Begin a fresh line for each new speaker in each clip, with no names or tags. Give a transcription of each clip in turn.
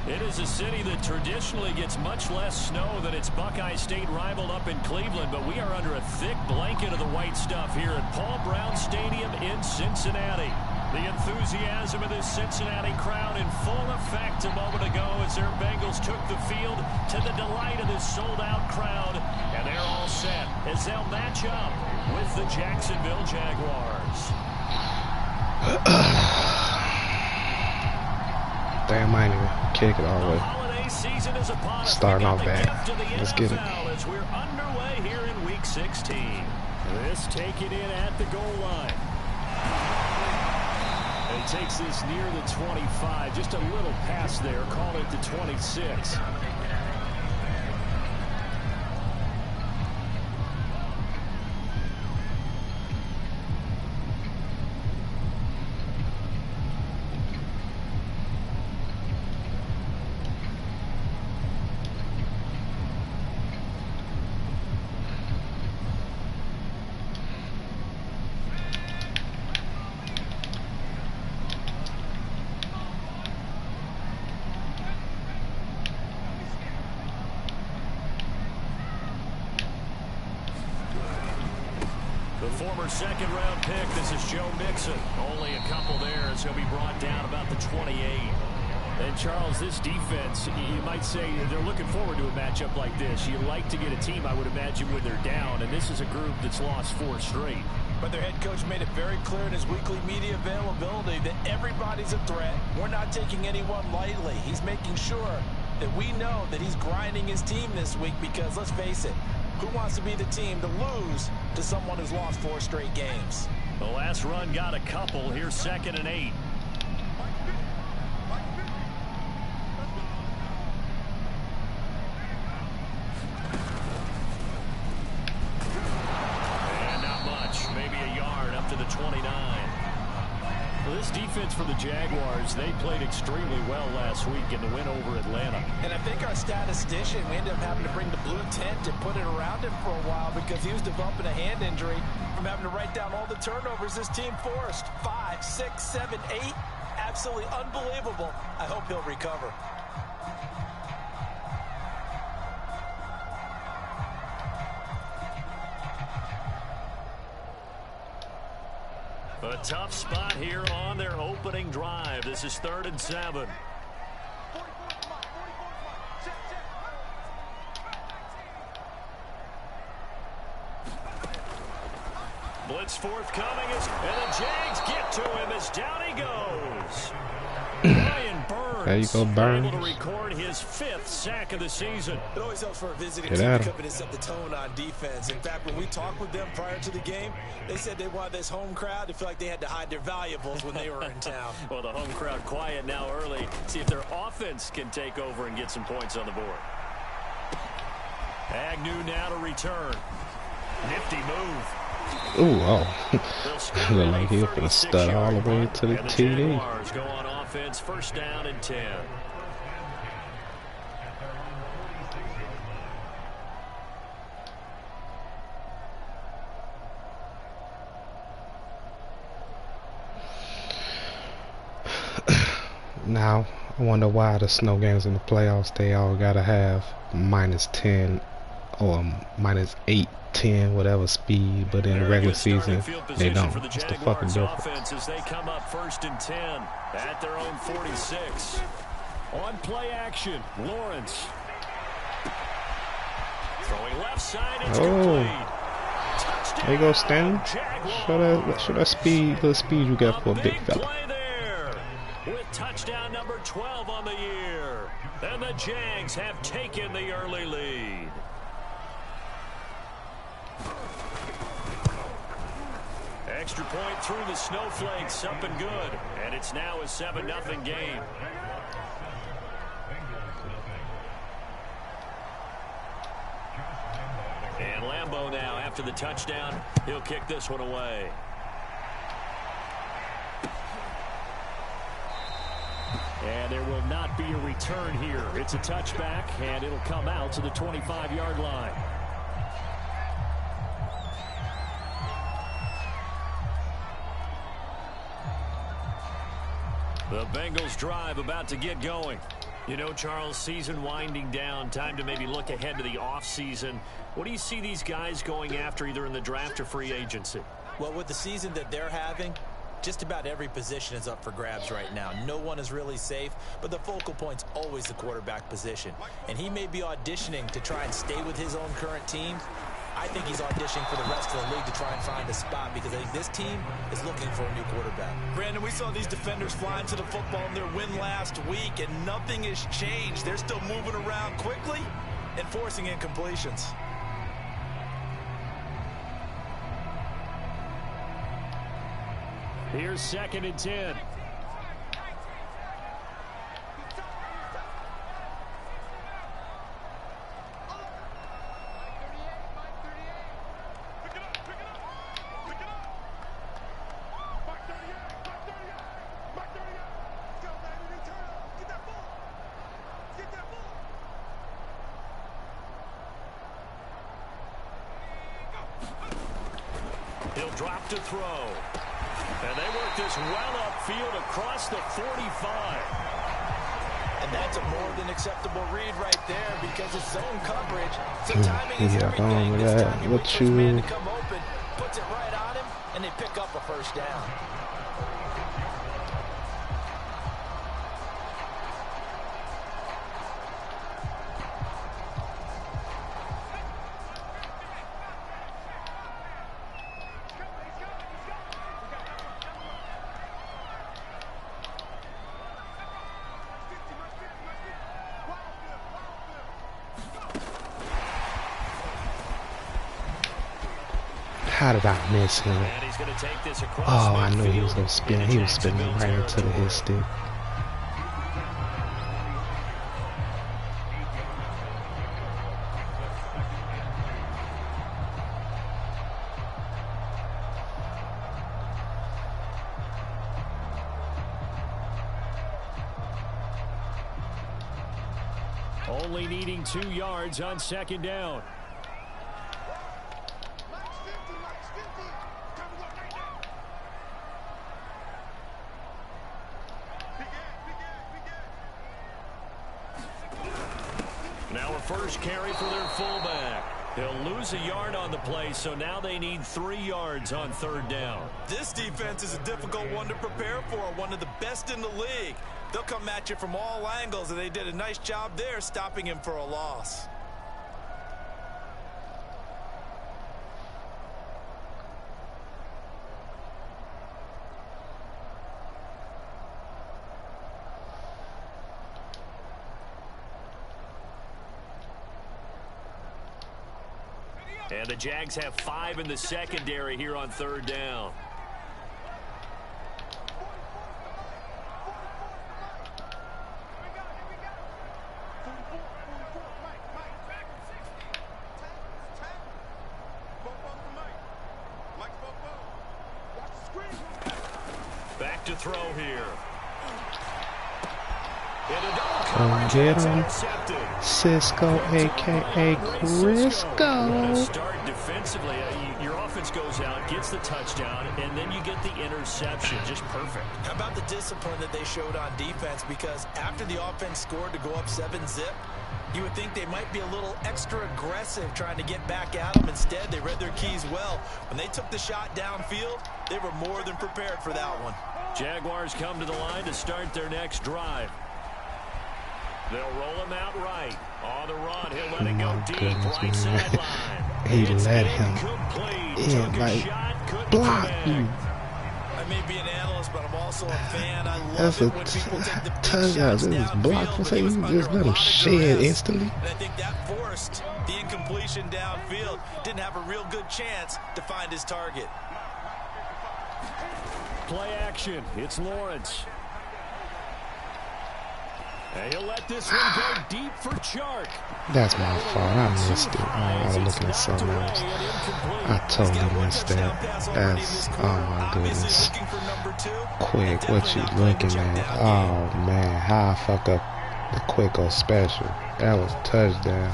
It is a city that traditionally gets much less snow than its Buckeye State rival up in Cleveland, but we are under a thick blanket of the white stuff here at Paul Brown Stadium in Cincinnati. The enthusiasm of this Cincinnati crowd in full effect a moment ago as their Bengals took the field to the delight of this sold-out crowd, and they're all set as they'll match up with the Jacksonville Jaguars.
Damn, I ain't even kick it all the way. Starting off bad. Let's get it.
As we're underway here in Week 16. This taken in at the goal line. And he takes this near the 25. Just a little pass there. Call it the 26. Former second-round pick. This is Joe Mixon. Only a couple there as he'll be brought down about the 28. And, Charles, this defense, you might say they're looking forward to a matchup like this. You like to get a team, I would imagine, when they're down, and this is a group that's lost 4 straight.
But their head coach made it very clear in his weekly media availability that everybody's a threat. We're not taking anyone lightly. He's making sure that we know that he's grinding his team this week because, let's face it, who wants to be the team to lose to someone who's lost 4 straight games?
The last run got a couple. Here's 2nd and 8. And not much. Maybe a yard up to the 29. Well, this defense for the Jaguars, they played extremely well last week in the win over Atlanta.
And I think our statistician, we ended up having to bring the blue tent and put it around him for a while because he was developing a hand injury from having to write down all the turnovers this team forced. 5, 6, 7, 8. Absolutely unbelievable. I hope he'll recover.
A tough spot here on their opening drive. This is 3rd and 7. Blitz forthcoming, and the Jags get to him as down he goes. Brian Burns.
There you go, Burns.
Able to record his 5th sack of the season.
It always helps for a visiting team to come in and set the tone on defense. In fact, when we talked with them prior to the game, they said they wanted this home crowd to feel like they had to hide their valuables when they were in town.
Well, the home crowd quiet now early. See if their offense can take over and get some points on the board. Agnew now to return. Nifty move.
Ooh, oh. Look like he was going to stud all the way to the TD.
Jaguars go on offense, 1st down and 10.
Now, I wonder why the snow games in the playoffs, they all got to have -10 or -8. 10, whatever speed, but in the regular season they don't. What's the fucking difference?
As they come up 1st and 10 at their own 46. On play action, Lawrence throwing left side. It's complete.
There you go, Stanley. Show that speed, little speed you got for a big fella.
Play there with touchdown number 12 on the year, and the Jags have taken the early lead. Extra point through the snowflakes, up and good. And it's now a 7-0 game. And Lambeau now, after the touchdown, he'll kick this one away. And there will not be a return here. It's a touchback, and it'll come out to the 25-yard line. The Bengals drive about to get going. You know, Charles, season winding down, time to maybe look ahead to the offseason. What do you see these guys going after either in the draft or free agency?
Well, with the season that they're having, just about every position is up for grabs right now. No one is really safe, but the focal point's always the quarterback position. And he may be auditioning to try and stay with his own current team. I think he's auditioning for the rest of the league to try and find a spot because I think this team is looking for a new quarterback. Brandon, we saw these defenders flying to the football in their win last week, and nothing has changed. They're still moving around quickly and forcing incompletions.
Here's 2nd and 10. He'll drop to throw. And they work this well upfield across the 45.
And that's a more than acceptable read right there because it's zone coverage. So timing is everything. This time he waits for his man to come open, puts it right on him, and they pick up a first down.
How did I miss him? Oh, I knew he was going to spin. He was spinning right into the hit stick.
Only needing 2 yards on 2nd down. Now a first carry for their fullback. He'll lose a yard on the play, so now they need 3 yards on 3rd down.
This defense is a difficult one to prepare for, one of the best in the league. They'll come at you from all angles, and they did a nice job there stopping him for a loss.
And the Jags have 5 in the secondary here on 3rd down. Back to throw here.
Come get him, Cisco, a.k.a. Crisco.
Start defensively. Your offense goes out, gets the touchdown, and then you get the interception. Just perfect.
How about the discipline that they showed on defense? Because after the offense scored to go up 7-zip, you would think they might be a little extra aggressive trying to get back at them. Instead, they read their keys well. When they took the shot downfield, they were more than prepared for that one.
Jaguars come to the line to start their next drive. They'll roll him out right. On the run, he'll let it go deep, right sideline.
He let him in, like, block you.
I may be an analyst, but I'm also a fan. I love it when people take the big shots
downfield. It was blocked for saying you just let him shed instantly.
And I think that forced the incompletion downfield. Didn't have a real good chance to find his target.
Play action. It's Lawrence. And he'll let this one go deep for Chark.
That's my fault. I missed it. I was looking at something else. I totally missed that. That's, oh my goodness. Quick, what you looking at? Oh man, how I fuck up the Quikos special. That was a touchdown.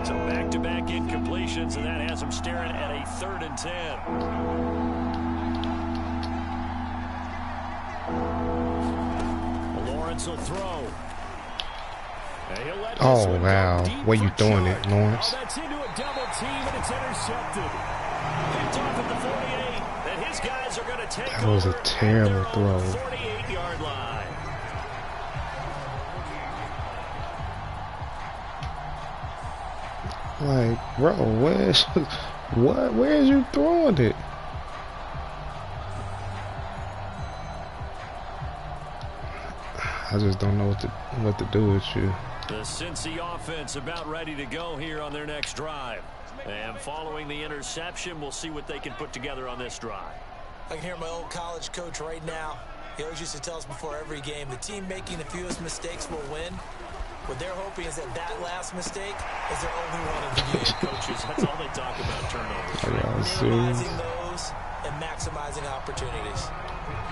So back-to-back incompletions, and that has them staring at a 3rd and 10. Lawrence will throw.
Oh, wow. Where you throwing it, Lawrence?
Oh, that's into a double team, and it's intercepted. Picked off at the 48, and his guys are going to take
That was a terrible throw.
48-yard line.
Like, bro, where's you throwing it? I just don't know what to do with you.
The Cincy offense about ready to go here on their next drive. And following the interception, we'll see what they can put together on this drive.
I can hear my old college coach right now. He always used to tell us before every game, the team making the fewest mistakes will win. What they're hoping is that last mistake is their only one of the game.
Coaches, that's all they talk about, turnovers.
Minimizing those and maximizing opportunities.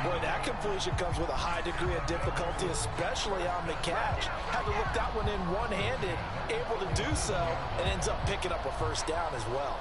Boy, that completion comes with a high degree of difficulty, especially on the catch. Had to look that one in one-handed, able to do so, and ends up picking up a first down as well.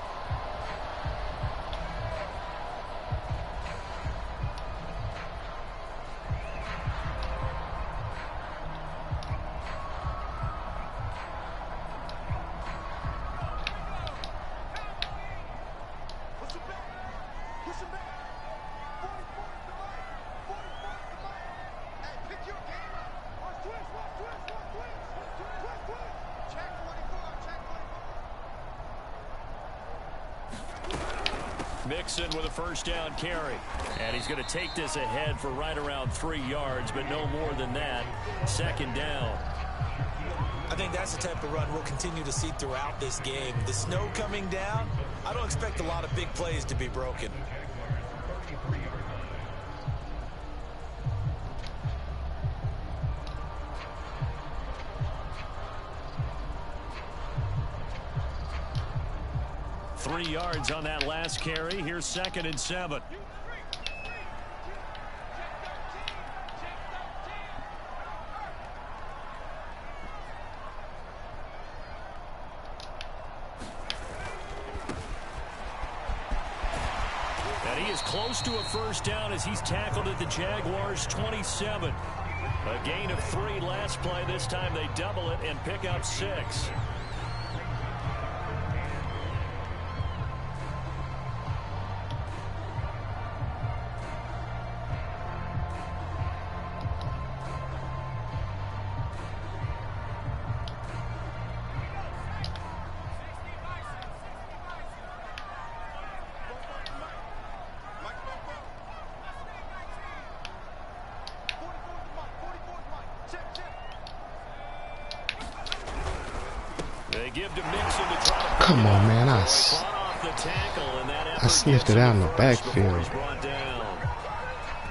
Mixon with a first down carry. And he's going to take this ahead for right around 3 yards, but no more than that. Second down.
I think that's the type of run we'll continue to see throughout this game. The snow coming down, I don't expect a lot of big plays to be broken.
Three yards on that last carry. Here's 2nd and 7. And he is close to a first down as he's tackled at the Jaguars' 27. A gain of 3 last play. This time they double it and pick up 6.
Come on, man. I sniffed it out in the backfield.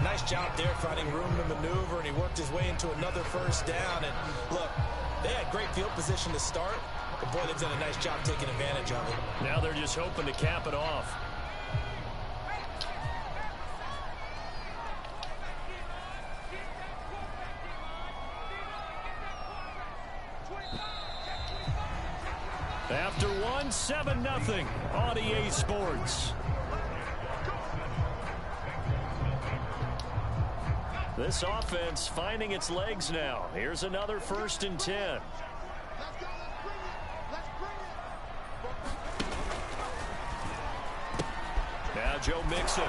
Nice job there finding room to maneuver, and he worked his way into another first down. And look, they had great field position to start, but boy, they've done a nice job taking advantage of it.
Now they're just hoping to cap it off. After one, 7-0 on EA Sports. This offense finding its legs now. Here's another 1st and 10. Now Joe Mixon.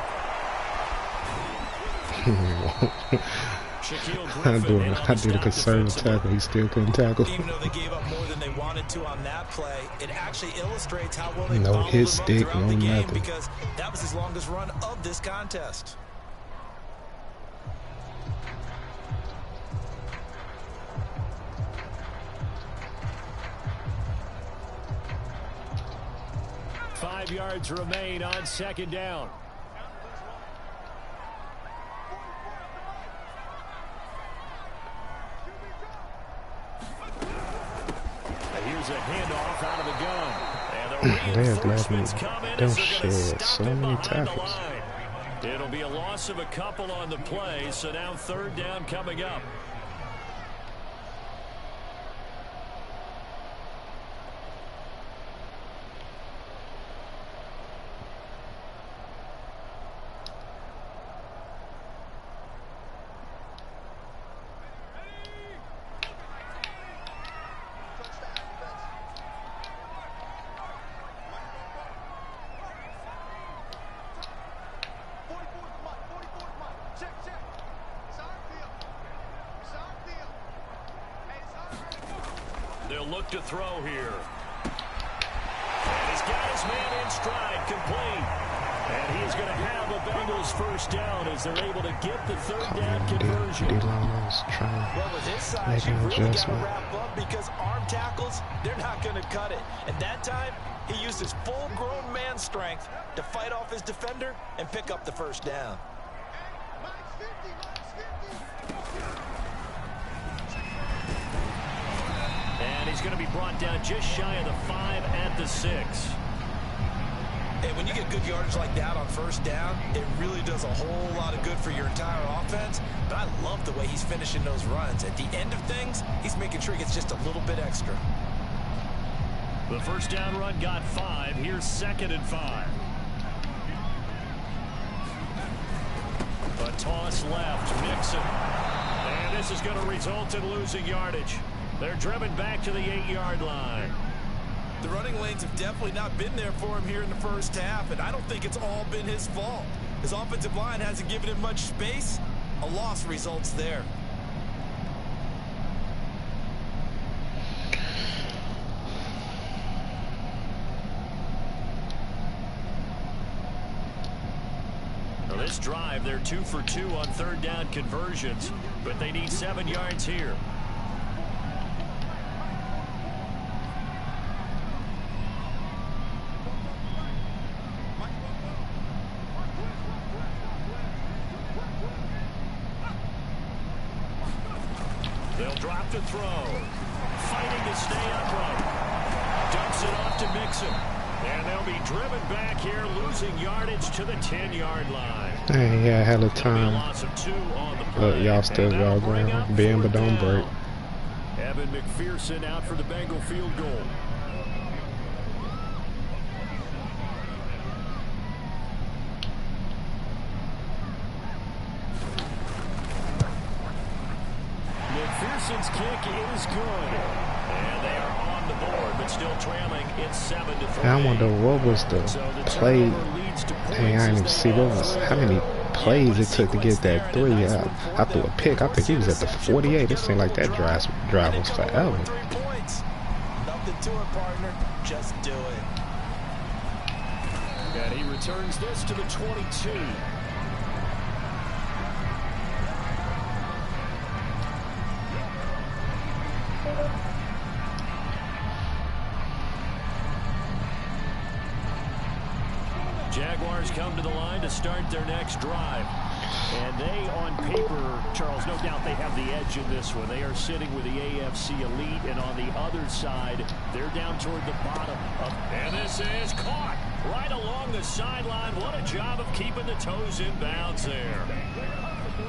I do the conservative tackle. He still couldn't tackle.
Even though they gave up more than they wanted to on that play, it actually illustrates how well they
no hit stick, no nothing.
Because that was his longest run of this contest.
Five yards remain on 2nd down. Here's a handoff out of the gun. And the reinforcements come in as they're going to stop him behind the line. It'll be a loss of a couple on the play, so now 3rd down coming up. They'll look to throw here. And he's got his man in stride, complete. And he's going to have a Bengals first down as they're able to get the third down conversion.
Well, with his size, you really got to wrap up because arm tackles, they're not going to cut it. And that time, he used his full-grown man strength to fight off his defender and pick up the first down.
And he's going to be brought down just shy of the 5 at the 6.
And when you get good yardage like that on first down, it really does a whole lot of good for your entire offense. But I love the way he's finishing those runs. At the end of things, he's making sure he gets just a little bit extra.
The first down run got 5. Here's 2nd and 5. A toss left. Mixon. And this is going to result in losing yardage. They're driven back to the 8-yard line.
The running lanes have definitely not been there for him here in the first half, and I don't think it's all been his fault. His offensive line hasn't given him much space. A loss results there.
Now this drive, they're 2 for 2 on third down conversions, but they need 7 yards here. They'll drop to throw. Fighting to stay upright. Dumps it off to Mixon. And they'll be driven back here, losing yardage to the 10-yard line.
Hey, yeah, hell of time. Look, y'all still y'all going. Bend but don't break.
Evan McPherson out for the Bengal field goal. McPherson's kick is good. And they are on the board, but still trailing. It's 7-3.
I wonder what was the play. Hey, I didn't even see what was how many plays it took to get that 3. I threw a pick. I think he was at the 48. It seemed like that drive was forever.
3 points. Nothing to it, partner. Just do it.
And he returns this to the 22. Jaguars come to the line to start their next drive. And they, on paper, Charles, no doubt they have the edge in this one. They are sitting with the AFC elite, and on the other side, they're down toward the bottom. And this is caught right along the sideline. What a job of keeping the toes in bounds there.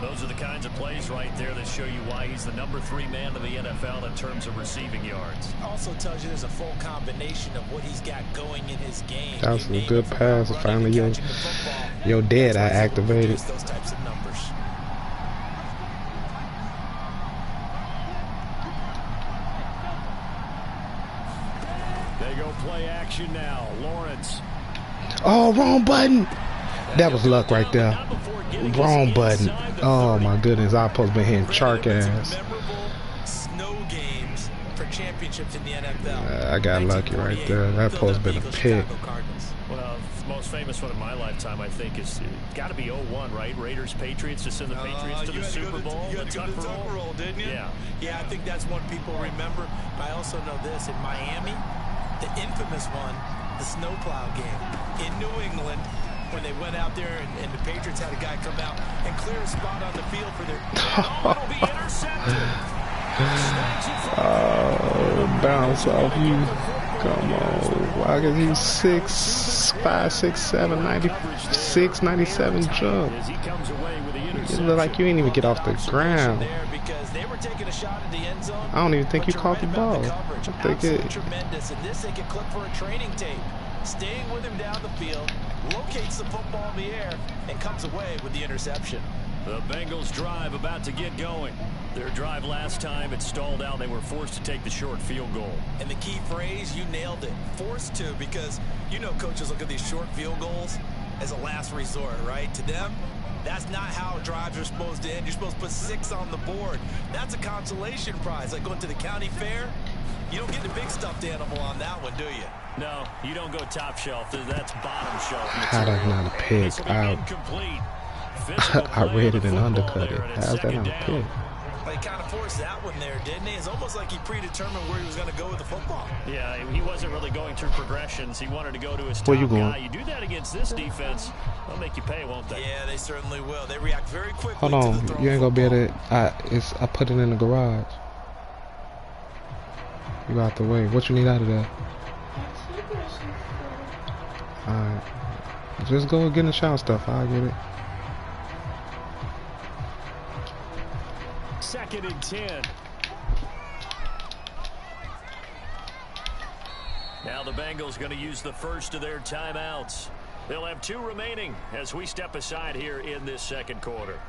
Those are the kinds of plays right there that show you why he's the number 3 man in the NFL in terms of receiving yards.
Also tells you there's a full combination of what he's got going in his game.
That was a good pass. Finally, your dead I activated.
Those types of numbers.
They go play action now. Lawrence.
Oh, wrong button. That was luck right there. Wrong button. Oh my goodness, I supposed to be hitting Chark ass.
Memorable snow games for championships in the NFL.
I got lucky right there. That supposed to be a pick.
Well, the most famous one in my lifetime, I think, is got to be 0-1, right? Raiders Patriots to send the Patriots to the Super Bowl.
You had to go to the Tucker Roll, didn't you? Yeah. Yeah, I think that's one people remember. I also know this in Miami, the infamous one, the snowplow game in New England. When they went out there and the Patriots had a guy come out and clear a spot on the field for their...
Oh, it'll be intercepted.
Oh, bounce off you. Come on. Why is he 6'5", 6'7", 96, 97 jump? It look like you ain't even get off the ground. I don't even think you caught the ball. I think it...
Tremendous, and this they can clip for a training tape. Staying with him down the field, locates the football in the air, and comes away with the interception.
The Bengals drive about to get going. Their drive last time, it stalled out. They were forced to take the short field goal.
And the key phrase, you nailed it. Forced to, because you know coaches look at these short field goals as a last resort, right? To them, that's not how drives are supposed to end. You're supposed to put 6 on the board. That's a consolation prize, like going to the county fair.
You don't get the big stuffed animal on that one, do you?
No, you don't go top shelf. That's bottom shelf.
How that's not a pick? I read it and undercut it. How's that not a pick?
Well, he kind of forced that one there, didn't he? It's almost like he predetermined where he was going to go with the football.
Yeah, he wasn't really going through progressions. He wanted to go to his top guy. You do that against this defense, they'll make you pay, won't they?
Yeah, they certainly will. They react very quickly.
Hold on,
to the
you ain't gonna be able to. I put it in the garage. You got the way. What you need out of there? Alright. Just go get in the shower stuff. I'll get it.
2nd and 10. Now the Bengals going to use the first of their timeouts. They'll have 2 remaining as we step aside here in this second quarter.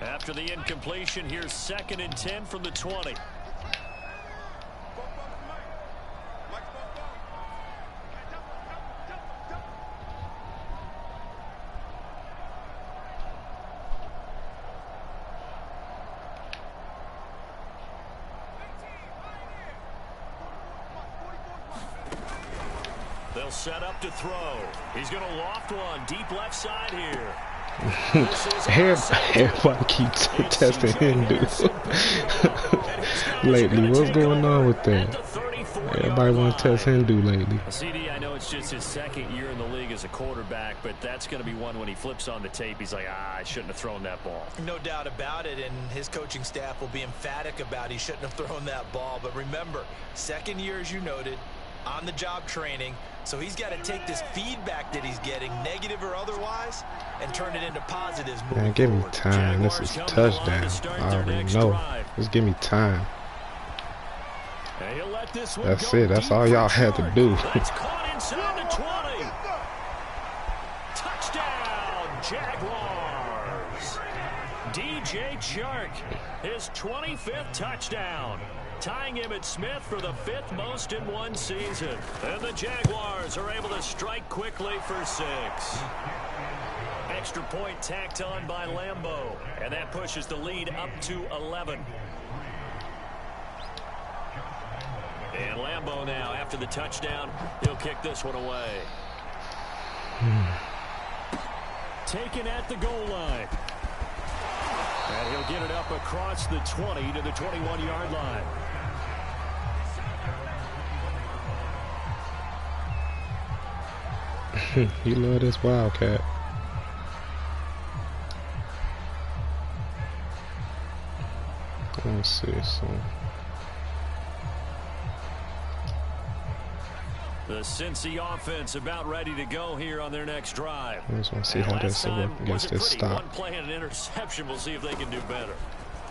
After the incompletion, here's 2nd and 10 from the 20. They'll set up to throw. He's going to loft one deep left side here.
Everybody keeps testing Hindu lately. What's going on with that? Everybody wants to test Hindu lately.
CD, I know it's just his 2nd year in the league as a quarterback, but that's going to be one when he flips on the tape. He's like, I shouldn't have thrown that ball.
No doubt about it, and his coaching staff will be emphatic about he shouldn't have thrown that ball. But remember, 2nd year, as you noted, on-the-job training. So he's got to take this feedback that he's getting, negative or otherwise, and turn it into positives.
Man, give me time. This is a touchdown. I already know. Just give me time. That's it. That's all y'all had to do.
That's caught inside the 20. Touchdown, Jaguars. DJ Chark, his 25th touchdown, tying Emmitt Smith for the 5th most in one season. And the Jaguars are able to strike quickly for 6. Extra point tacked on by Lambeau, and that pushes the lead up to 11. And Lambeau now, after the touchdown, he'll kick this one away. Taken at the goal line. And he'll get it up across the 20 to the 21-yard line.
You love this Wildcat. Let's see, so
the Cincy offense about ready to go here on their next drive.
I just want to see how this will work against this stop.
One play and an interception. We'll see if they can do better.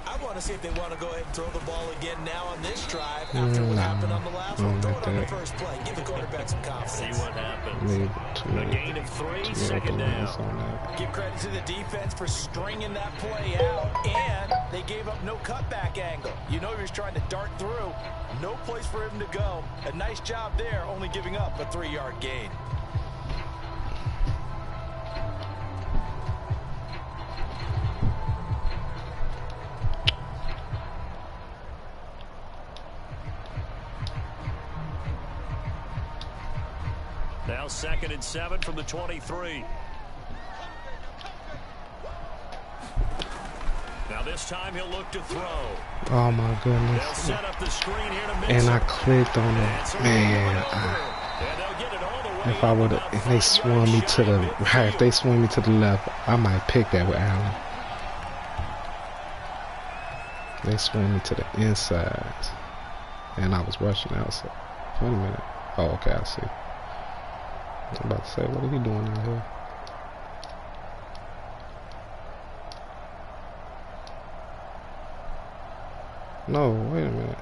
I want to see if they want to go ahead and throw the ball again now on this drive after what happened on the last one. Throw it on the first play. Give the quarterback some confidence.
See what happens. A gain of 3, 2nd down.
Give credit to the defense for stringing that play out, and they gave up no cutback angle. You know he was trying to dart through. No place for him to go. A nice job there, only giving up a 3-yard gain.
Now 2nd and 7 from the 23. Now this time he'll look to throw.
Oh my goodness.
They'll set up the screen here to mix
and I
it.
clicked on it. Man, if they swung me to the right, if they swung me to the left, I might pick that with Allen. They swung me to the inside, and I was rushing outside. Wait a minute. Oh, okay, I see. I'm about to say, what are you doing out here? No, wait a minute.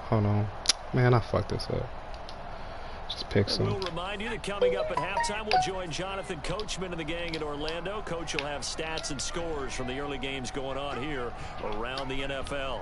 Hold on. Man, I fucked this up. Just pick some.
We'll remind you that coming up at halftime, we'll join Jonathan Coachman and the gang in Orlando. Coach will have stats and scores from the early games going on here around the NFL.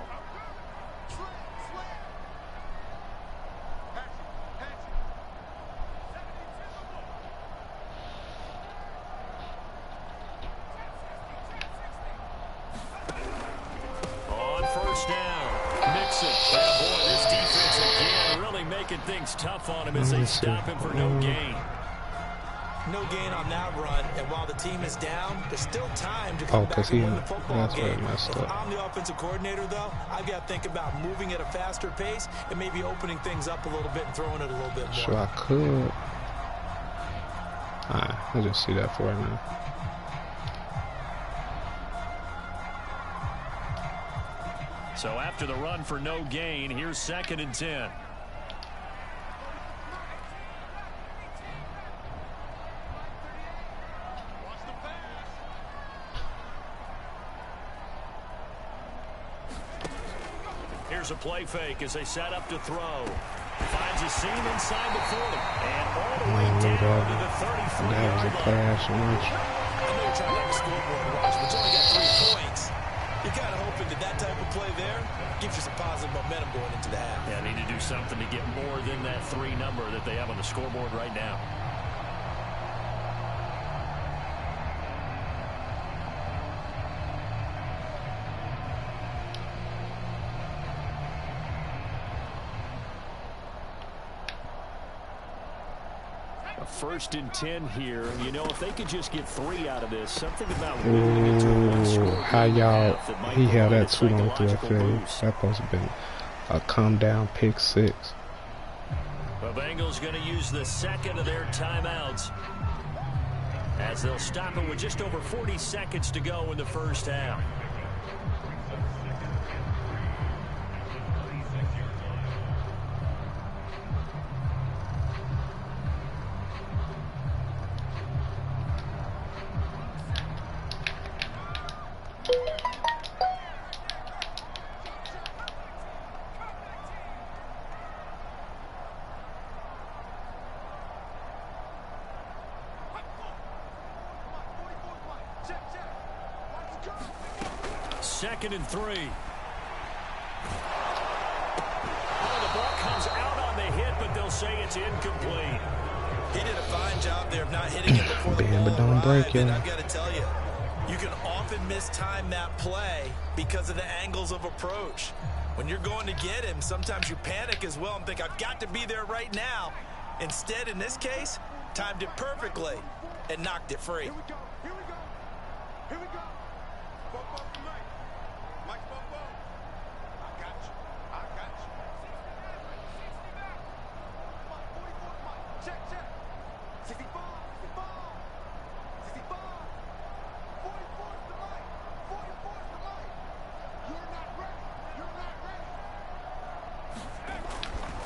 first down. Mixon. Yeah, boy, this defense again really making things tough on him as they stop him for no gain.
No gain on that run, and while the team is down, there's still time to come back and win the football game. If I'm the offensive coordinator, though, I've got to think about moving at a faster pace and maybe opening things up a little bit and throwing it a little bit more.
Sure, I could. Alright, I'll just see that for right now.
So after the run for no gain, here's 2nd and 10. Here's a play fake as they set up to throw. Finds a seam inside the 40. And all the way down to the 33-yard line.
I know you're trying to score more, Raj, but you only got 3 points. You're kind of hoping that type of play there gives you some positive momentum going into the half.
Yeah, need to do something to get more than that 3 number that they have on the scoreboard right now. A 1st and 10 here, and you know, if they could just get 3 out of this, something about winning it to one score.
How y'all, he held that 2 on through that failure. That supposed to have been a come down pick 6.
The Bengals going to use the 2nd of their timeouts as they'll stop it with just over 40 seconds to go in the first half. Second and 3. Oh, the ball comes out on the hit, but they'll say it's incomplete.
He did a fine job there of not hitting it before the ball
but don't break it.
And I've got to tell you, you can often mistime that play because of the angles of approach. When you're going to get him, sometimes you panic as well and think, I've got to be there right now. Instead, in this case, timed it perfectly and knocked it free.
Here we go. Here we go. Here we go.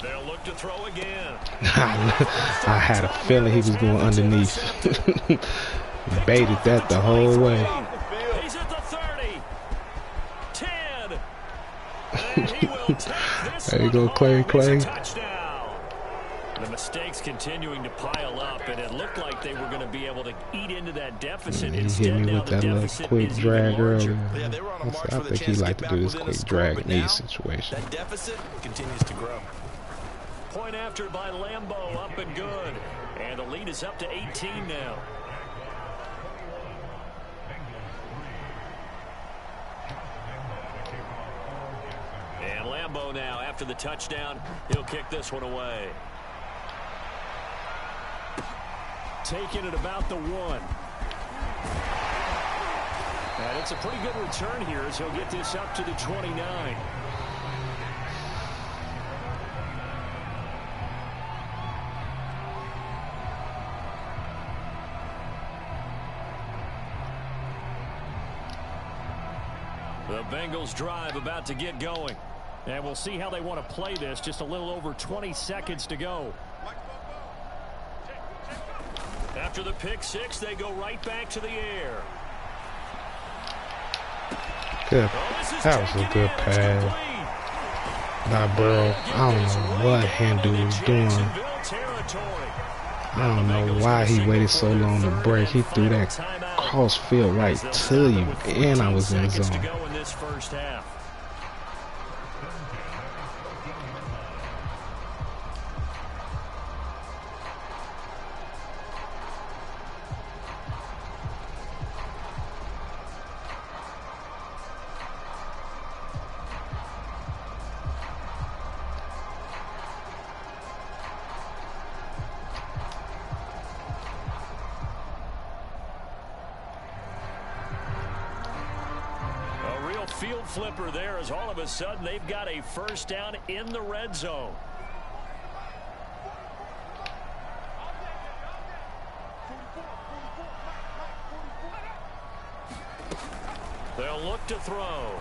They'll look to throw again.
I had a feeling he was going underneath. Baited that the whole way.
He's at the 30. 10. And he will take this
there you go, Clay.
Touchdown. The mistakes continuing to pile up, and it looked like they were going to be able to eat into that deficit.
He hit me with that little quick drag earlier.
Yeah, they were on a march
I
with a
think he
chance to
liked
get
to do
back
this
within a
quick
score,
drag
but
in these
now
situations.
that deficit continues to grow.
Point after by Lambeau, up and good. And the lead is up to 18 now. And Lambeau now, after the touchdown, he'll kick this one away. Taking it about the 1. And it's a pretty good return here as he'll get this up to the 29. The Bengals drive about to get going. And we'll see how they want to play this. Just a little over 20 seconds to go. After the pick 6, they go right back to the air.
Good. That was a good pass. Nah, bro. I don't know what Handle was doing. I don't know why he waited so long to break. He threw that cross field right to you, and I was in zone.
First half. flipper there as all of a sudden they've got a first down in the red zone. They'll look to throw.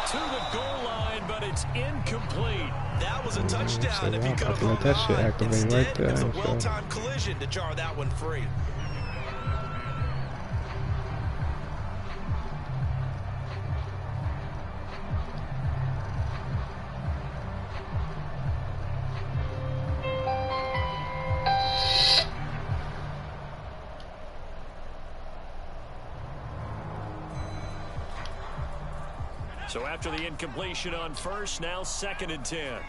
To the goal line, but it's incomplete.
That was a touchdown if
I
you could have
let that shit activate
Instead,
right there.
it was a well-timed collision to jar that one free.
So after the incompletion on first, now 2nd and 10.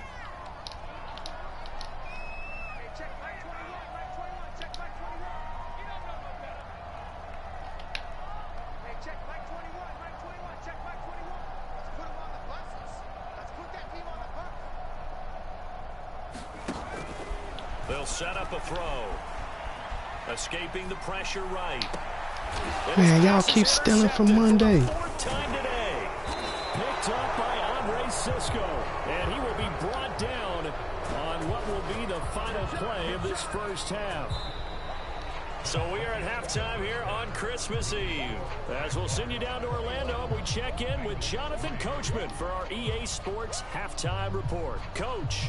They'll set up a throw. Escaping the pressure right.
Man, y'all keep stealing from Monday.
Time today. Picked up by Andre Cisco. And he will be brought down on what will be the final play of this first half. So we are at halftime here on Christmas Eve. As we'll send you down to Orlando, we check in with Jonathan Coachman for our EA Sports Halftime Report. Coach.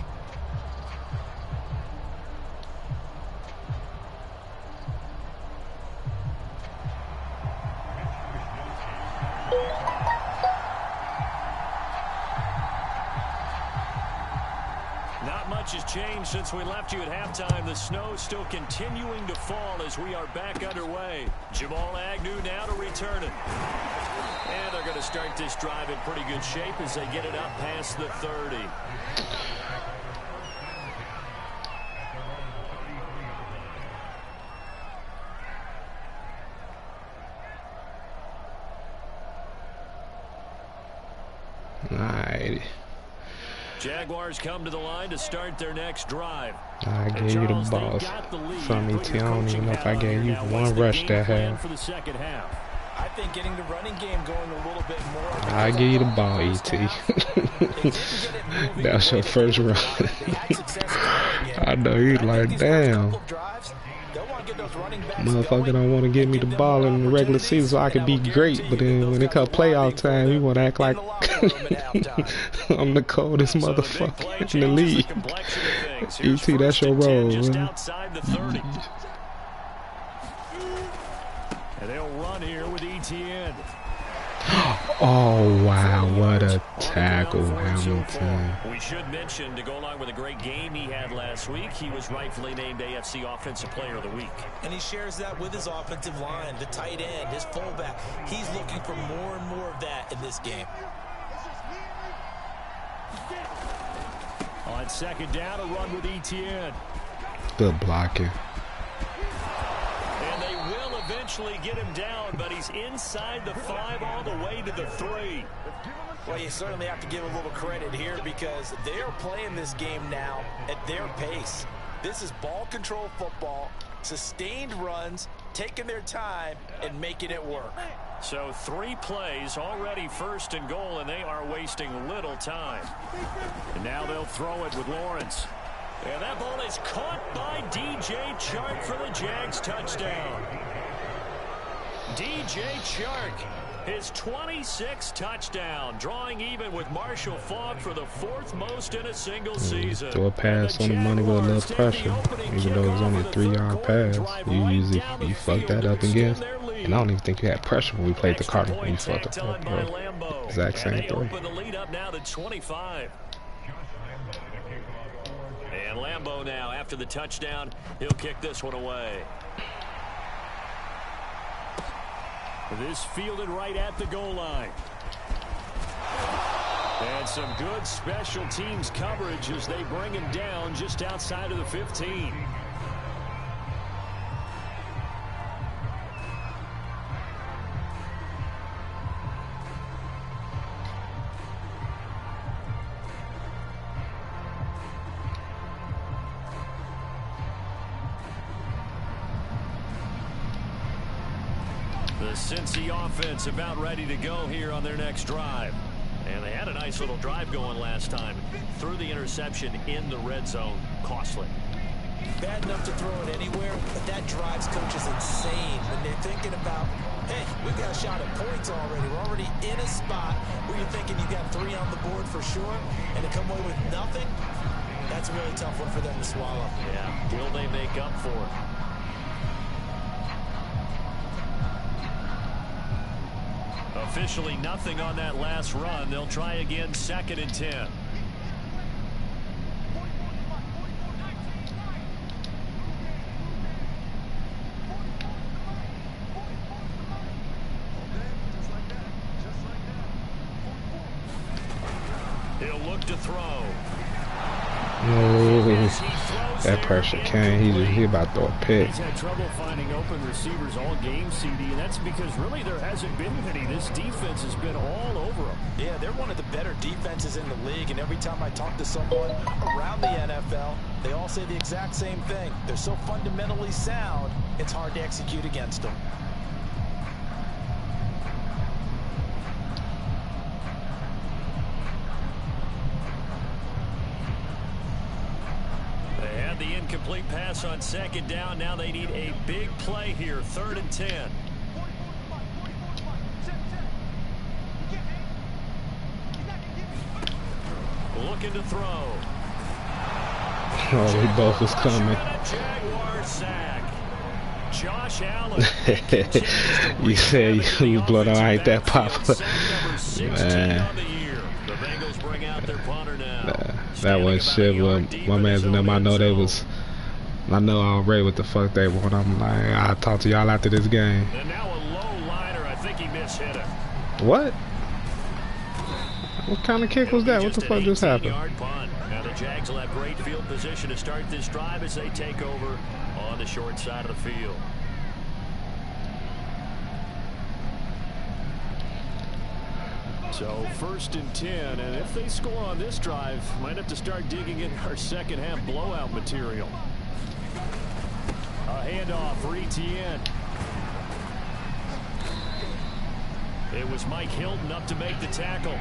Not much has changed since we left you at halftime. The snow still continuing to fall as we are back underway. Jamal Agnew now to return it. And they're going to start this drive in pretty good shape as they get it up past the 30.
Alrighty.
Jaguars come to the line to start their next drive.
I gave you the ball. From ET, I don't even know if I gave you one rush that half.
For the second half.
I think getting the running game going a little bit more.
I give you the ball, ET. That was your first run. I know he's like, damn. Motherfucker don't want to give me the ball in the regular season so I can be great, but then when it comes playoff time, he want to act like I'm the coldest motherfucker in the league. ET, that's your role, man.
And they'll run here with ETN.
Oh, wow, what a tackle, Hamilton.
We should mention, to go along with a great game he had last week, he was rightfully named AFC Offensive Player of the Week.
And he shares that with his offensive line, the tight end, his fullback. He's looking for more and more of that in this game.
On second down, a run with ETN.
Good blocking.
And they will eventually get him down, but he's inside the 5 all the way to the 3.
Well, you certainly have to give a little credit here because they're playing this game now at their pace. This is ball control football, sustained runs, taking their time and making it work.
So 3 plays, already 1st and goal, and they are wasting little time. And now they'll throw it with Lawrence. And that ball is caught by DJ Chark for the Jags touchdown. DJ Chark, his 26th touchdown, drawing even with Marshall Faulk for the 4th most in a single season.
Throw a pass on the money with a little pressure, even though it was only a 3-yard pass. You fuck that up again. And I don't even think you had pressure when we played the Cardinals. You fucked up that exact same thing.
Open the lead up now to 25. And Lambeau now, after the touchdown, he'll kick this one away. This fielded right at the goal line. And some good special teams coverage as they bring him down just outside of the 15. The The Cincy offense about ready to go here on their next drive. And they had a nice little drive going last time. Threw the interception in the red zone. Costly.
Bad enough to throw it anywhere, but that drives coaches insane when they're thinking about, hey, we've got a shot at points already. We're already in a spot where you're thinking you got 3 on the board for sure, and to come away with nothing, that's a really tough one for them to swallow.
Yeah, will they make up for it? Officially nothing on that last run. They'll try again, 2nd and 10. He'll look to throw.
That pressure came. He about to throw a pick.
He's had trouble finding open receivers all game, CD, and that's because really there hasn't been many. This defense has been all over them.
Yeah, they're one of the better defenses in the league, and every time I talk to someone around the NFL, they all say the exact same thing. They're so fundamentally sound, it's hard to execute against them.
The incomplete pass on 2nd down. Now they need a big play here. 3rd and 10. Looking to throw.
Oh, we both was coming.
Jaguar sack. Josh Allen.
You said you was blown out. I ain't that popular. Man.
The Bengals bring out their punter now.
That was shit, but my man's and them, I know already what the fuck they want. I'm like, I'll talk to y'all after this game.
And now a low liner. I think he mishit it.
What? What kind of kick was that? What the fuck just happened?
Now the Jags will have great field position to start this drive as they take over on the short side of the field. So 1st and 10, and if they score on this drive, might have to start digging in our second half blowout material. A handoff for Etienne. It was Mike Hilton up to make the tackle.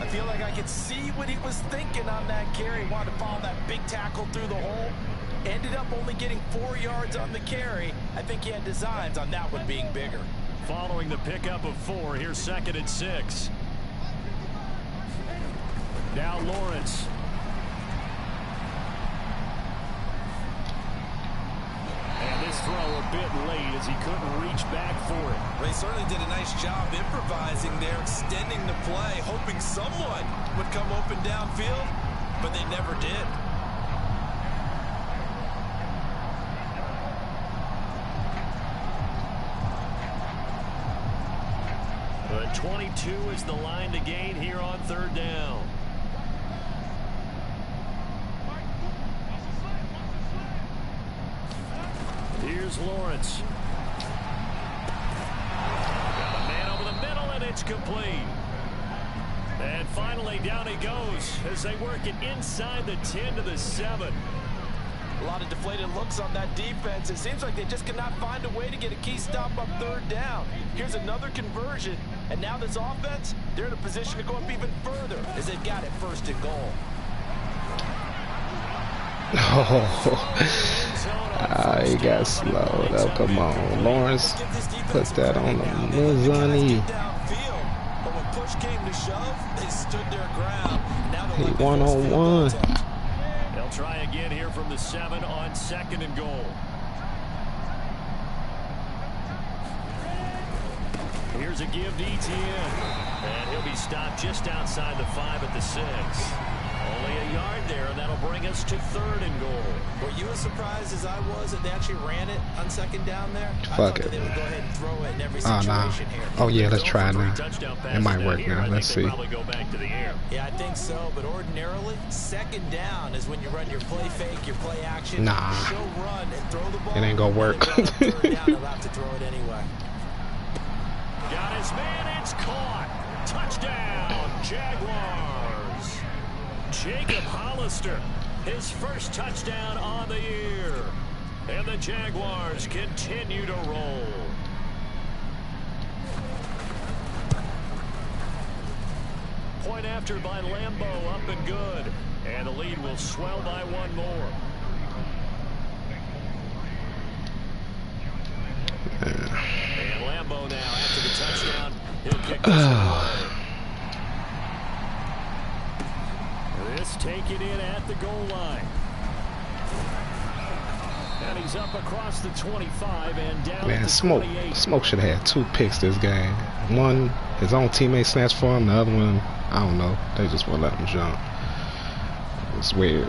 I feel like I could see what he was thinking on that carry. Wanted to follow that big tackle through the hole. Ended up only getting 4 yards on the carry. I think he had designs on that one being bigger.
Following the pickup of 4, here's 2nd and 6. Now Lawrence. And this throw a bit late as he couldn't reach back for it.
They certainly did a nice job improvising there, extending the play, hoping someone would come open downfield, but they never did.
The 22 is the line to gain here on 3rd down. Here's Lawrence. Got a man over the middle, and it's complete. And finally, down he goes as they work it inside the 10 to the 7.
A lot of deflated looks on that defense. It seems like they just cannot find a way to get a key stop on 3rd down. Here's another conversion, and now this offense, they're in a position to go up even further as they've got it 1st and goal.
Oh, he got slowed up. Come on, Lawrence. Put that on the Mizani.
But when push came to shove, they stood their ground. Now
He one-on-one.
They'll try again here from the 7 on 2nd and goal. Here's a give to Etienne. And he'll be stopped just outside the 5 at the 6. Only a yard there, and that'll bring us to 3rd and goal.
Were you as surprised as I was that they actually ran it on 2nd down there? I
Fuck
thought
it.
They would go ahead and throw it in every situation here.
Oh, yeah, let's try it now. It might work now. Let's see.
Go back to the air.
Yeah, I think so, but ordinarily, 2nd down is when you run your play fake, your play action.
Nah.
She'll run and throw the ball.
It ain't gonna work.
3rd down, they'll have to throw it anyway.
Got his man, it's caught. Touchdown, Jaguars. Jacob Hollister, his first touchdown on the year. And the Jaguars continue to roll. point after by Lambeau, up and good. And the lead will swell by one more. And Lambeau now after the touchdown. He'll kick this away. This taken in at the goal line. And he's up across the 25 and down to the 28.
Smoke should have had 2 picks this game. One, his own teammate snatched for him. The other one, I don't know. They just won't let him jump. It's weird.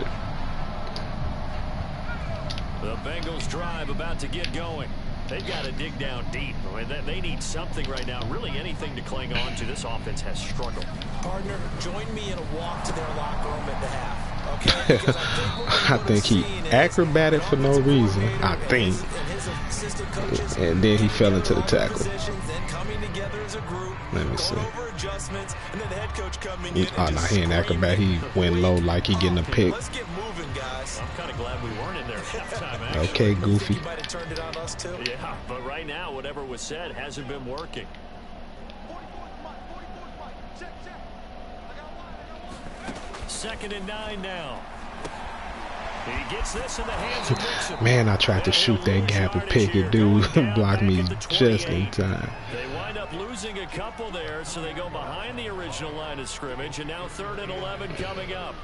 The Bengals drive about to get going. They've got to dig down deep. I mean, they need something right now. Really anything to cling on to. This offense has struggled.
Partner, join me in a walk to their locker room at the half. Okay?
I think he acrobated for no reason. I think. And then he fell into the tackle. Let me see. Oh, no, he ain't acrobat. He went low like he getting a pick.
Let's get moving, guys.
I'm kind of glad we weren't in there halftime, actually.
Okay, Goofy.
You might have turned it on us, too.
Yeah, but right now, whatever was said hasn't been working. 2nd and 9 now. He gets this in the hands of Mixon.
Man, I tried to shoot that gap and pick it. Dude blocked me just in time.
They wind up losing a couple there, so they go behind the original line of scrimmage, and now 3rd and 11 coming up.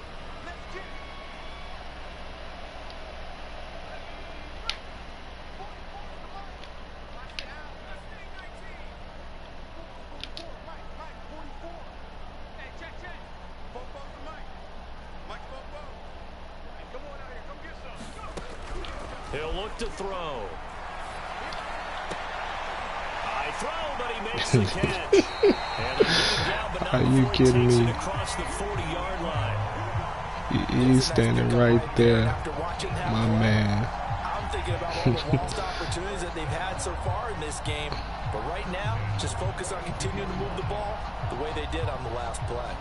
He'll look to throw. High throw, but he makes the catch. And down, but
are you kidding me?
Across the 40-yard line.
He's standing right there, my man.
I'm thinking about all the lost opportunities that they've had so far in this game. But right now, just focus on continuing to move the ball the way they did on the last play.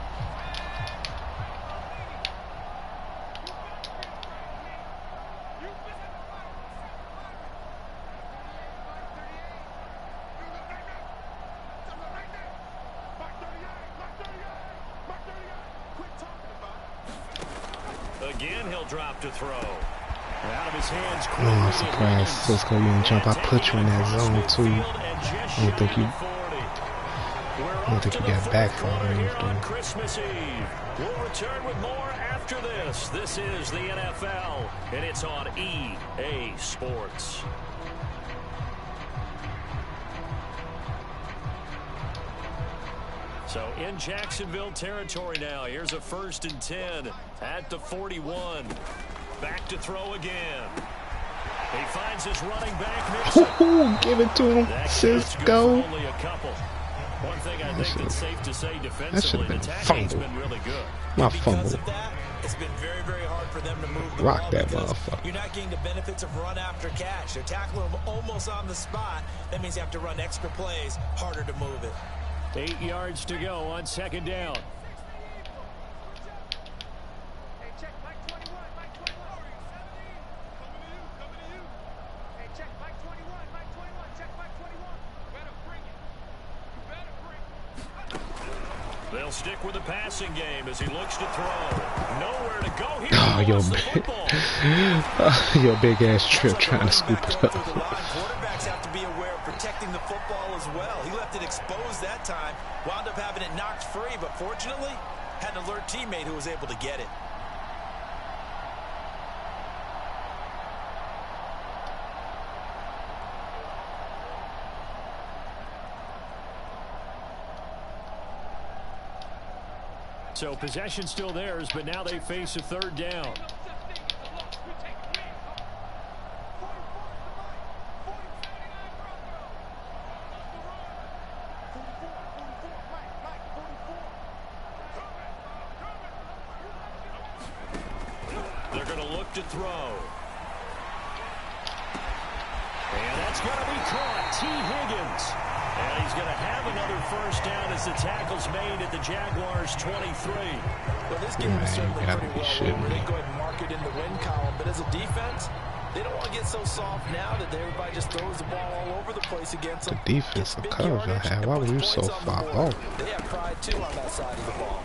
Again, he'll drop to throw. Out of his hands.
Oh, I'm surprised Cisco you didn't jump. I put you in that zone too. I don't think you got back for
on Christmas Eve. We'll return with more after this. This is the NFL, and it's on EA Sports. So in Jacksonville territory now. Here's a 1st and 10 at the 41. Back to throw again. He finds his running back.
Ooh, give it to him, Cisco.
Only a couple. One thing I think that's safe to say defensively, the tackling's been really good.
My fumble.
Because of that, it's been very, very hard for them to move the
Rock
ball
that
because
motherfucker.
You're not getting the benefits of run after catch. They're tackling them almost on the spot. That means you have to run extra plays, harder to move it.
8 yards to go on 2nd down. They'll stick with the passing game as he looks to throw. Nowhere to go here.
Oh, your big ass trip trying to scoop it up.
Quarterbacks have to be aware of protecting the football as well. He left it exposed that time, wound up having it knocked free, but fortunately had an alert teammate who was able to get it.
So possession still theirs, but now they face a 3rd down. They're going to look to throw. And that's going to be caught. T. Higgins. And he's going to have another 1st down as the tackle's made at the Jaguars' 23.
Well, this game is certainly pretty well over. They go ahead and mark it in the win column. But as a defense, they don't want to get so soft now that everybody just throws the ball all over the place against them.
The defensive coverage I have. Why were you so far off?
They have pride, too, on that side of the ball.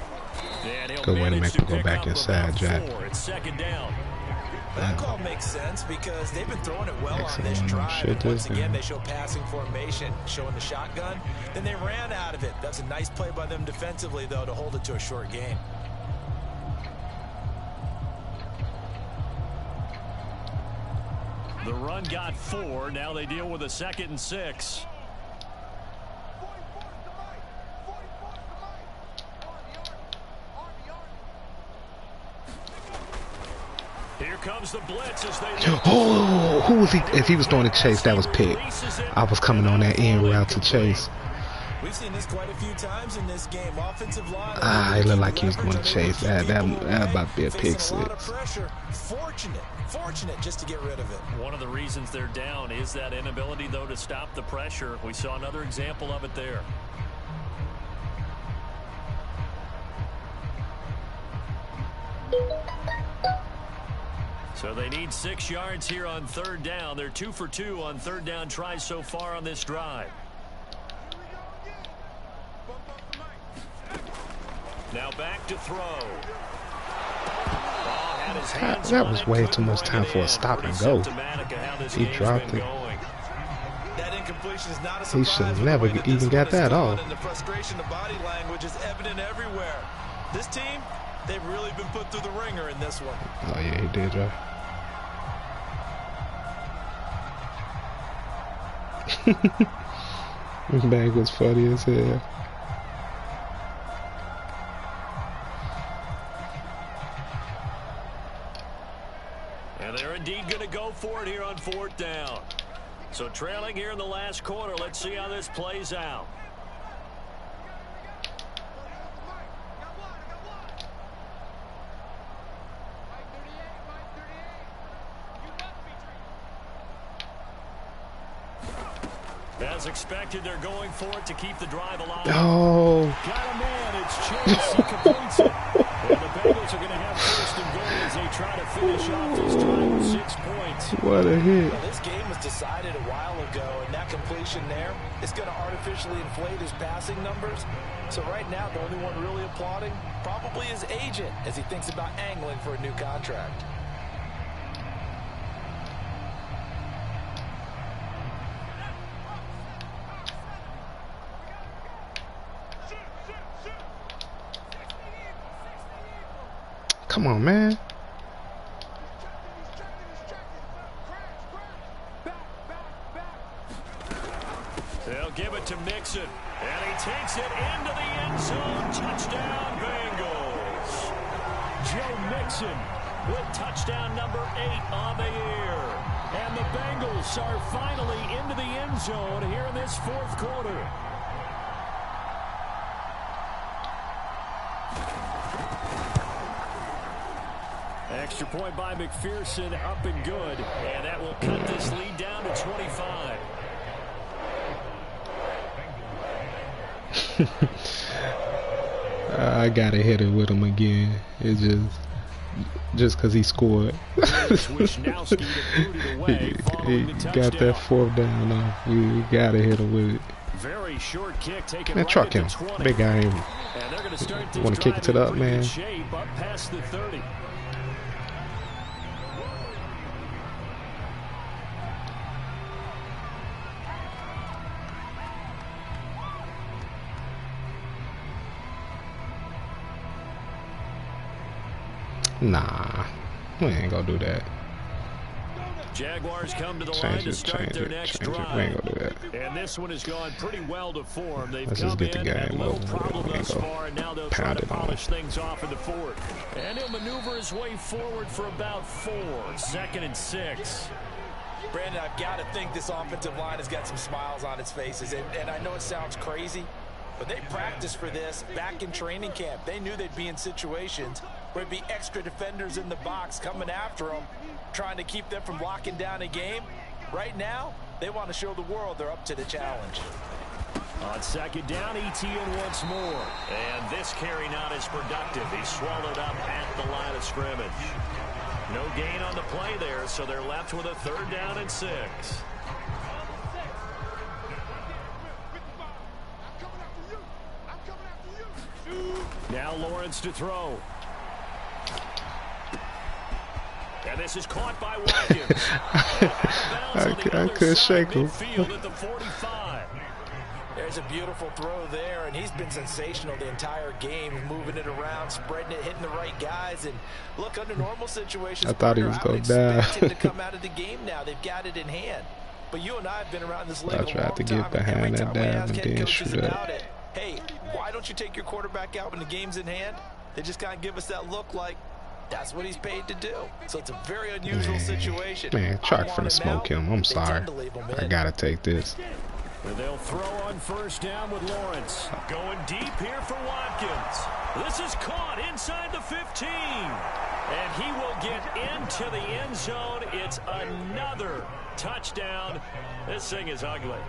Good way to make him go back inside, Jack.
It's second down.
That call makes sense because they've been throwing it well on this drive. And once again, they show passing formation, showing the shotgun. Then they ran out of it. That's a nice play by them defensively, though, to hold it to a short gain.
The run got 4. Now they deal with a 2nd and 6. Here comes the blitz as they
oh, who was he? If he was throwing a chase, that was pick. I was coming on that end route to chase.
We've seen this quite a few times in this game. Offensive line.
It looked like he was going to chase. That about to be a pick six.
Fortunate just to get rid of it.
One of the reasons they're down is that inability, though, to stop the pressure. We saw another example of it there. So they need 6 yards here on 3rd down. They're 2 for 2 on 3rd down tries so far on this drive. Now back to throw.
That was way too much time for a stop and go. He dropped it. He should have never even got that off.
The frustration of body language is evident everywhere. This team, they've really been put through the ringer in this one.
Oh yeah, he did, right? This bag was funny as hell.
And they're indeed going to go for it here on 4th down. So trailing here in the last quarter. Let's see how this plays out. As expected, they're going for it to keep the drive alive.
Oh.
Got a man. It's Chase. He completes it. And the Bengals are going to have 1st and goal as they try to finish off this drive with 6 points.
What a hit.
Well, this game was decided a while ago, and that completion there is going to artificially inflate his passing numbers. So right now, the only one really applauding probably his agent as he thinks about angling for a new contract.
Come on, man.
They'll give it to Mixon, and he takes it into the end zone. Touchdown, Bengals. Joe Mixon with touchdown number 8 on the year. And the Bengals are finally into the end zone here in this 4th quarter. Extra point by McPherson, up and good. And that will cut this lead down to 25.
I gotta hit it with him again. It's just because he scored. He got that 4th down off. You gotta hit him with it.
Very short kick taken.
Man, truck him. Big guy. Want to kick it to the up, man.
Up past the 30.
Nah, we ain't gonna do that.
Jaguars come to the line to start their next drive.
We ain't gonna do that.
And this one has gone pretty well to form. They've
Let's
come
just get the
in and
game
little
over.
problem
We ain't
thus
go
far, and now they'll try to
pound it on.
polish things off in the 4th. And he'll maneuver his way forward for about 4. 2nd and 6.
Brandon, I've got to think this offensive line has got some smiles on its faces. And I know it sounds crazy, but they practiced for this back in training camp. They knew they'd be in situations where it'd be extra defenders in the box coming after them, trying to keep them from locking down a game. Right now, they want to show the world they're up to the challenge.
On 2nd down, ETN once more. And this carry not as productive. He's swallowed up at the line of scrimmage. No gain on the play there, so they're left with a 3rd down and 6.
I'm coming after you.
Now Lawrence to throw. And this is caught by Watkins.
I couldn't shake him.
At the 45.
There's a beautiful throw there, and he's been sensational the entire game, moving it around, spreading it, hitting the right guys. And look, under normal situations,
I thought he was going to die.
expect him to come out of the game now. They've got it in hand. But you and I have been around this league a long time.
I tried to get behind that dive and then shoot up.
Hey, why don't you take your quarterback out when the game's in hand? They just kind of give us that look like that's what he's paid to do. So it's a very unusual situation.
Man, Chark finna smoke him. I'm sorry. I gotta take this.
And they'll throw on first down with Lawrence. Going deep here for Watkins. This is caught inside the 15. And he will get into the end zone. It's another touchdown. This thing is ugly.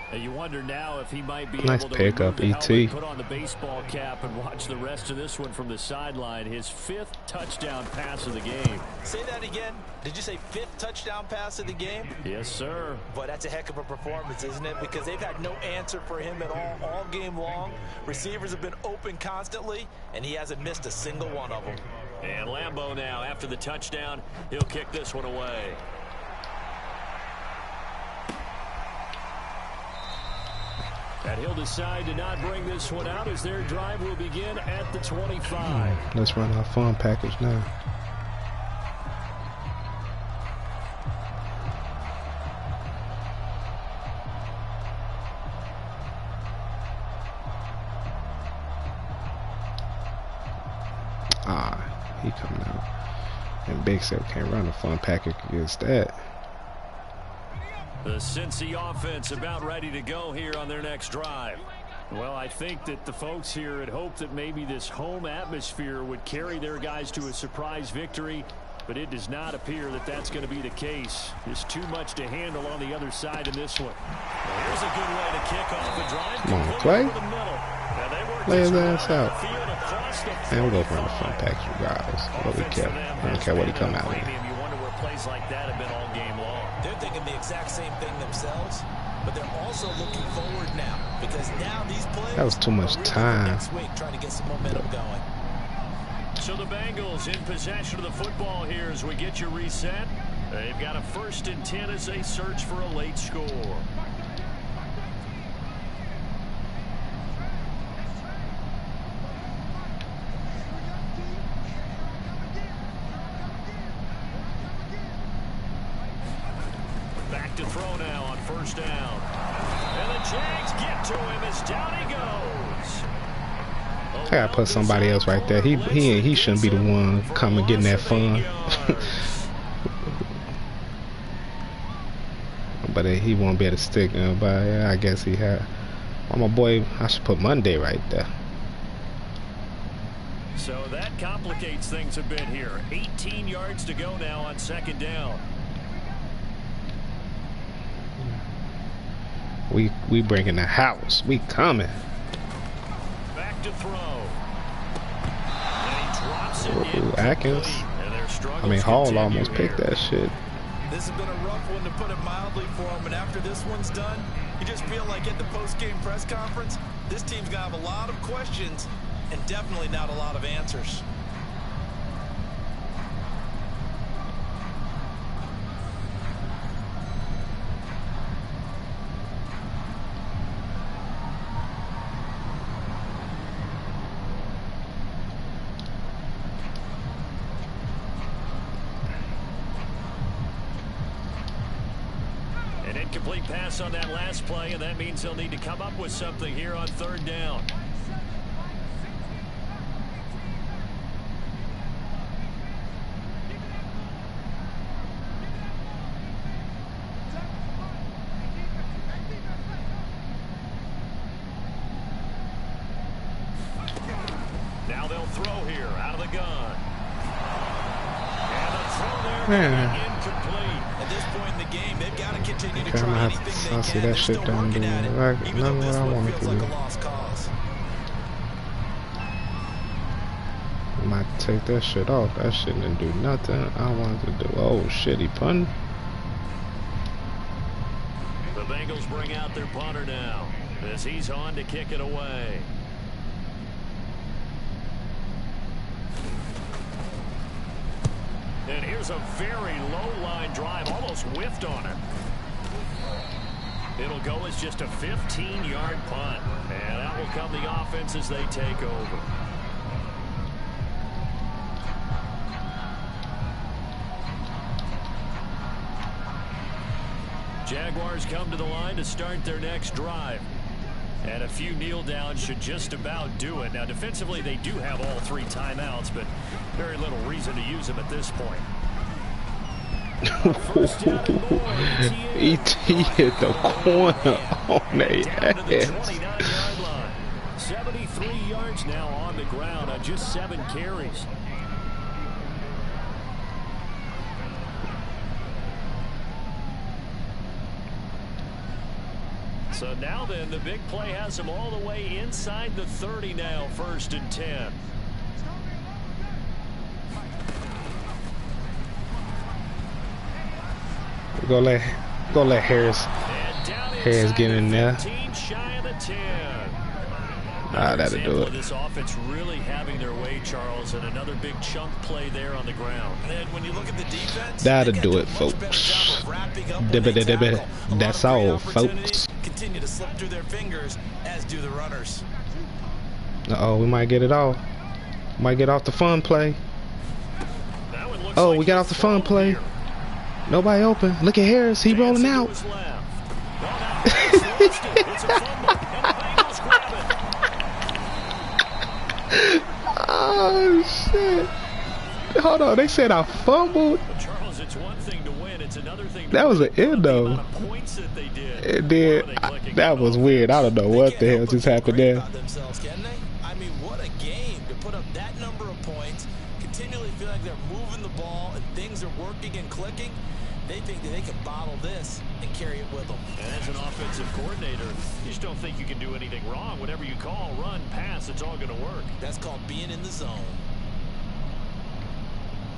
And you wonder now if he might be
nice
able to
pickup,
helmet, put on the baseball cap and watch the rest of this one from the sideline. His 5th touchdown pass of the game.
Say that again. Did you say 5th touchdown pass of the game?
Yes, sir.
But that's a heck of a performance, isn't it? Because they've had no answer for him at all game long. Receivers have been open constantly, and he hasn't missed a single one of them.
And Lambeau now, after the touchdown, he'll kick this one away. And he'll decide to not bring this one out as their drive will begin at the 25.
Let's run our fun package now. He coming out. And Big Sep can't run a fun package against that.
The Cincy offense about ready to go here on their next drive. Well, I think that the folks here had hoped that maybe this home atmosphere would carry their guys to a surprise victory, but it does not appear that that's going to be the case. There's too much to handle on the other side in this one. Well, here's a good way to kick off a drive.
Come on, Clay. Lay his ass out. And we'll go for the fun package regardless. What we care. I don't care what he come out with.
You wonder where plays like that have been all game long.
They're thinking the exact same thing themselves, but they're also looking forward now because now these plays
that was too much time.
Next week, trying to get some momentum going.
So the Bengals in possession of the football here as we get you reset. They've got a 1st and 10 as they search for a late score. To throw now on 1st down. And the Jags get to him as down he goes.
I gotta put somebody else right there. He shouldn't be the one coming getting that fun. But he won't be able to stick. But yeah, I guess he had. Oh, my boy, I should put Monday right there.
So that complicates things a bit here. 18 yards to go now on 2nd down.
We bringing the house. We coming.
Back to throw. And he drops it in.
Atkins. I mean, Hall almost picked that shit.
This has been a rough one, to put it mildly, for him. And after this one's done, you just feel like at the post-game press conference, this team's gonna have a lot of questions and definitely not a lot of answers.
Incomplete pass on that last play, and that means they'll need to come up with something here on 3rd down. Now they'll throw here out of the gun. And the throw there incomplete. At this point in the game, they've got to continue to try anything they can.
I see that shit down there. Like, none of what I want to do. I might take that shit off. That shit didn't do nothing I wanted to do. Oh shit, he punted.
The Bengals bring out their punter now as he's on to kick it away. was a very low-line drive, almost whiffed on it. It'll go as just a 15-yard punt. And that will come the offense as they take over. Jaguars come to the line to start their next drive. And a few kneel downs should just about do it. Now, defensively, they do have all 3 timeouts, but very little reason to use them at this point.
ET hit the corner on their ass.
29-yard line. 73 yards now on the ground on just 7 carries. So now then, the big play has them all the way inside the 30 now, 1st and 10.
Go let Harris get in there. That'll do it.
This offense really having their way, Charles, and another big chunk play there on the ground.
And when you look at the defense,
that'll do it, folks. That's all, folks.
Continue to slip through their fingers, as do the runners.
Uh-oh, we might get it all. Might get off the fun play. Oh, we got off the fun play. Nobody open. Look at Harris. He rolling out. Oh, shit. Hold on. They said I fumbled.
Charles, it's one thing to win. It's another thing.
That was an end, though. It did. That was weird. I don't know what the hell just happened there.
I mean, what a game to put up that number of points, continually feel like they're moving the ball and things are working and clicking. They think that they can bottle this and carry it with them.
And as an offensive coordinator, you just don't think you can do anything wrong. Whatever you call, run, pass, it's all going to work.
That's called being in the zone.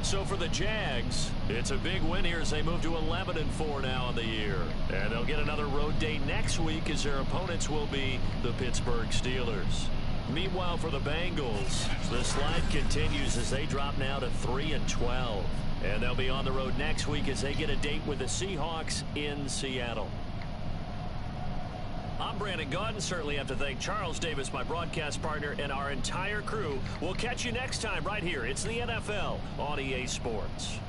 So for the Jags, it's a big win here as they move to 11-4 now in the year. And they'll get another road date next week as their opponents will be the Pittsburgh Steelers. Meanwhile, for the Bengals, the slide continues as they drop now to 3-12. And they'll be on the road next week as they get a date with the Seahawks in Seattle. I'm Brandon Gaudin. Certainly have to thank Charles Davis, my broadcast partner, and our entire crew. We'll catch you next time right here. It's the NFL on EA Sports.